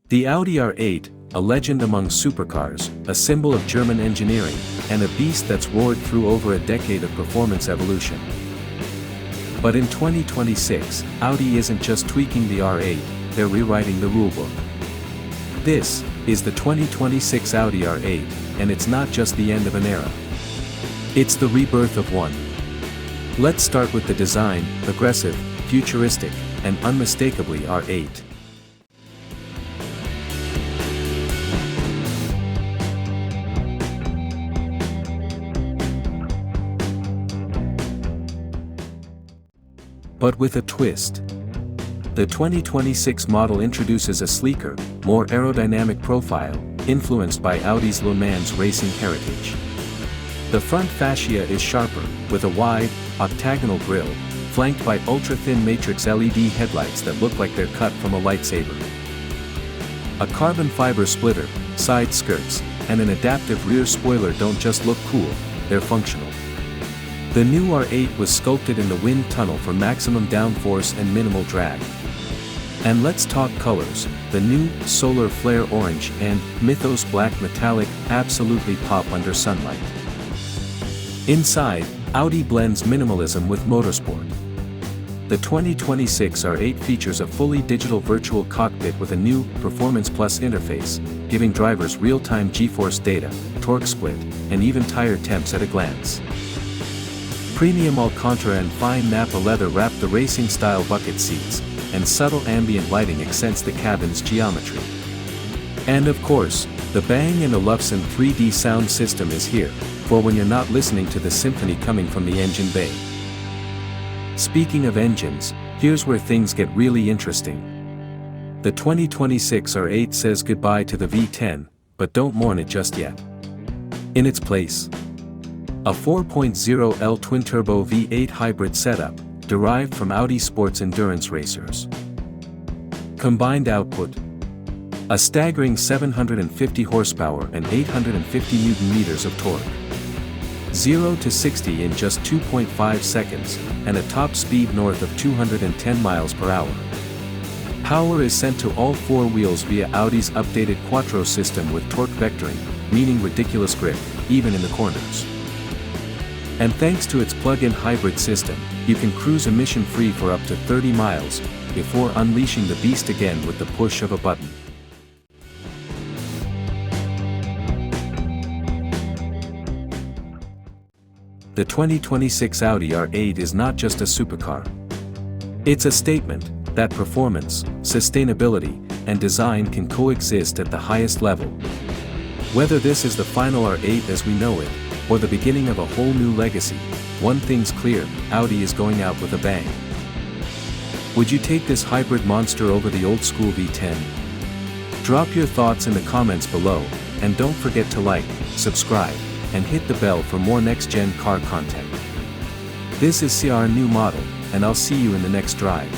The Audi R8, a legend among supercars, a symbol of German engineering, and a beast that's roared through over a decade of performance evolution. But in 2026, Audi isn't just tweaking the R8, they're rewriting the rulebook. This is the 2026 Audi R8, and it's not just the end of an era. It's the rebirth of one. Let's start with the design: aggressive, futuristic, and unmistakably R8. But with a twist. The 2026 model introduces a sleeker, more aerodynamic profile, influenced by Audi's Le Mans racing heritage. The front fascia is sharper, with a wide, octagonal grille, flanked by ultra-thin matrix LED headlights that look like they're cut from a lightsaber. A carbon fiber splitter, side skirts, and an adaptive rear spoiler don't just look cool, they're functional. The new R8 was sculpted in the wind tunnel for maximum downforce and minimal drag. And let's talk colors. The new Solar Flare Orange and Mythos Black Metallic absolutely pop under sunlight. Inside, Audi blends minimalism with motorsport. The 2026 R8 features a fully digital virtual cockpit with a new Performance Plus interface, giving drivers real-time G-force data, torque split, and even tire temps at a glance. Premium Alcantara and fine Nappa leather wrap the racing-style bucket seats, and subtle ambient lighting accents the cabin's geometry. And of course, the Bang & Olufsen 3D sound system is here, for when you're not listening to the symphony coming from the engine bay. Speaking of engines, here's where things get really interesting. The 2026 R8 says goodbye to the V10, but don't mourn it just yet. In its place, a 4.0L twin-turbo V8 hybrid setup, derived from Audi sports endurance racers. Combined output: a staggering 750 horsepower and 850 Nm of torque. 0 to 60 in just 2.5 seconds, and a top speed north of 210 miles per hour. Power is sent to all four wheels via Audi's updated Quattro system with torque vectoring, meaning ridiculous grip, even in the corners. And thanks to its plug-in hybrid system, you can cruise emission-free for up to 30 miles, before unleashing the beast again with the push of a button. The 2026 Audi R8 is not just a supercar. It's a statement that performance, sustainability, and design can coexist at the highest level. Whether this is the final R8 as we know it, or the beginning of a whole new legacy, one thing's clear: Audi is going out with a bang. Would you take this hybrid monster over the old-school V10? Drop your thoughts in the comments below, and don't forget to like, subscribe, and hit the bell for more next-gen car content. This is CR New Model, and I'll see you in the next drive.